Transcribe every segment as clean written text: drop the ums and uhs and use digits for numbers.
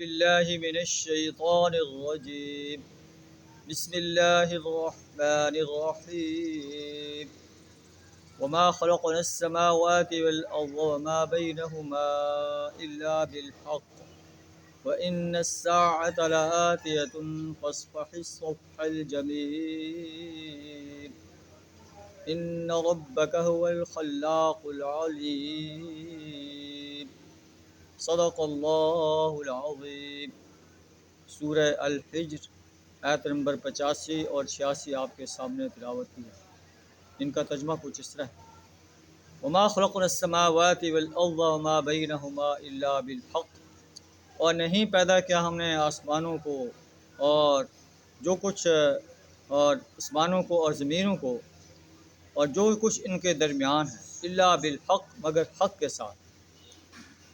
بالله من الشيطان الرجيم. بسم الله الرحمن الرحيم. وما خلقنا السماوات والأرض وما بينهما إلا بالحق وإن الساعة لآتية فاصفح الصفح الجميل إن ربك هو الخلاق العليم. صدق اللہ العظیم. سورہ الحجر آیت نمبر 85 اور 86 آپ کے سامنے تلاوت کی ہے. ان کا ترجمہ کچھ اس طرح ہے: وما خلقنا السماوات والارض وما بینہما الا بالحق. اور نہیں پیدا کیا ہم نے آسمانوں کو اور جو کچھ اور آسمانوں کو اور زمینوں کو اور جو کچھ ان کے درمیان ہے، الا بالحق مگر حق کے ساتھ.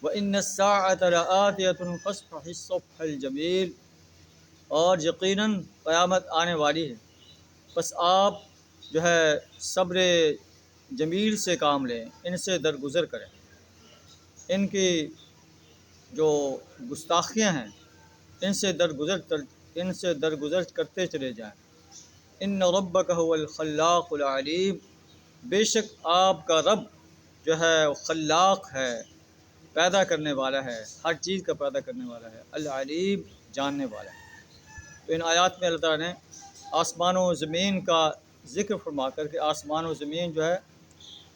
وَإِنَّ السَّاعَةَ لَآتِيَةٌ فَاصْفَحِ الصَّفْحَ الْجَمِيلَ. اور یقیناً قیامت آنے والی ہے، پس آپ جو ہے صبر جمیل سے کام لیں، ان سے درگزر کریں، ان کی جو گستاخیاں ہیں ان سے درگزر کرتے چلے جائیں. ان ربک هو الخلاق العلیم. بے شک آپ کا رب جو ہے خلاق ہے، پیدا کرنے والا ہے، ہر چیز کا پیدا کرنے والا ہے، العلیم جاننے والا ہے. تو ان آیات میں اللہ تعالیٰ نے آسمان و زمین کا ذکر فرما کر کے آسمان و زمین جو ہے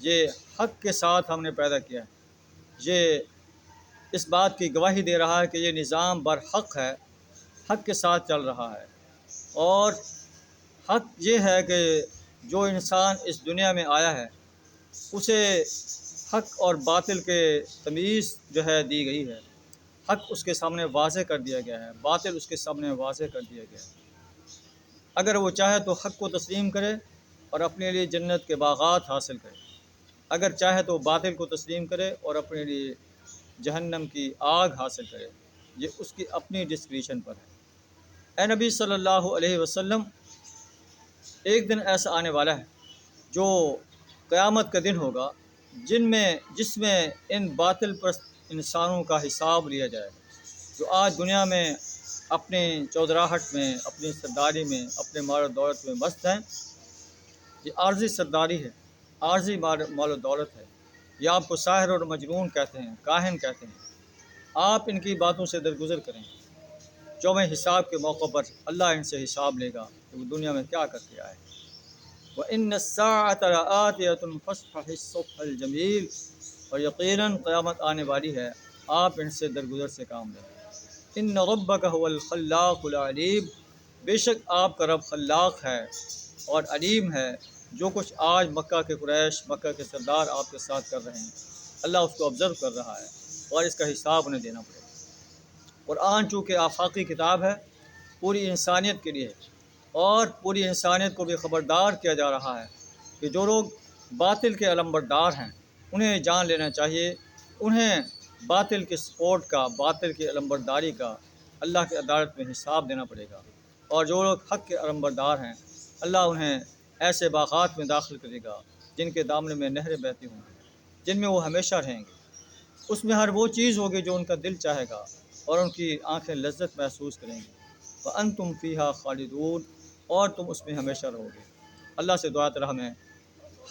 یہ حق کے ساتھ ہم نے پیدا کیا ہے، یہ اس بات کی گواہی دے رہا ہے کہ یہ نظام برحق ہے، حق کے ساتھ چل رہا ہے. اور حق یہ ہے کہ جو انسان اس دنیا میں آیا ہے اسے حق اور باطل کے تمیز جو ہے دی گئی ہے. حق اس کے سامنے واضح کر دیا گیا ہے، باطل اس کے سامنے واضح کر دیا گیا ہے. اگر وہ چاہے تو حق کو تسلیم کرے اور اپنے لیے جنت کے باغات حاصل کرے، اگر چاہے تو باطل کو تسلیم کرے اور اپنے لیے جہنم کی آگ حاصل کرے. یہ اس کی اپنی ڈسکریشن پر ہے. اے نبی صلی اللہ علیہ وسلم، ایک دن ایسا آنے والا ہے جو قیامت کا دن ہوگا جس میں ان باطل پرست انسانوں کا حساب لیا جائے گا، جو آج دنیا میں اپنی چودراہٹ میں، اپنی سرداری میں، اپنے مال و دولت میں مست ہیں. یہ عارضی سرداری ہے، عارضی مال و دولت ہے. یہ آپ کو ساحر اور مجنون کہتے ہیں، کاہن کہتے ہیں. آپ ان کی باتوں سے درگزر کریں. یوم حساب کے موقع پر اللہ ان سے حساب لے گا کہ وہ دنیا میں کیا کر کے آئے. وَإِنَّ السَّاعَةَ لَآتِيَةٌ فَاصْفَحِ الصَّفْحَ الْجَمِيلَ. اور یقیناً قیامت آنے والی ہے، آپ ان سے درگزر سے کام لیں. ان ربک هو الخلاق العلیم. بے شک آپ کا رب خلاق ہے اور علیم ہے. جو کچھ آج مکہ کے قریش، مکہ کے سردار آپ کے ساتھ کر رہے ہیں، اللہ اس کو آبزرو کر رہا ہے اور اس کا حساب انہیں دینا پڑے گا. قرآن چونکہ آفاقی کتاب ہے، پوری انسانیت کے لیے، اور پوری انسانیت کو بھی خبردار کیا جا رہا ہے کہ جو لوگ باطل کے علمبردار ہیں انہیں جان لینا چاہیے. انہیں باطل کے سپورٹ کا، باطل کی علمبرداری کا اللہ کی عدالت میں حساب دینا پڑے گا. اور جو لوگ حق کے علمبردار ہیں اللہ انہیں ایسے باغات میں داخل کرے گا جن کے دامن میں نہریں بہتی ہوں گی، جن میں وہ ہمیشہ رہیں گے. اس میں ہر وہ چیز ہوگی جو ان کا دل چاہے گا اور ان کی آنکھیں لذت محسوس کریں گی. وَأَنْتُمْ فِيهَا خَالِدُونَ. اور تم اس میں ہمیشہ رہو گے. اللہ سے دعا تعالیٰ ہمیں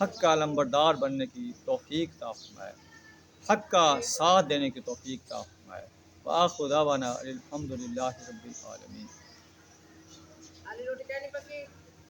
حق کا علمبردار بننے کی توفیق عطا فرمائے، حق کا ساتھ دینے کی توفیق عطا فرمائے. وآخر دعوانا الحمد للہ رب العالمین.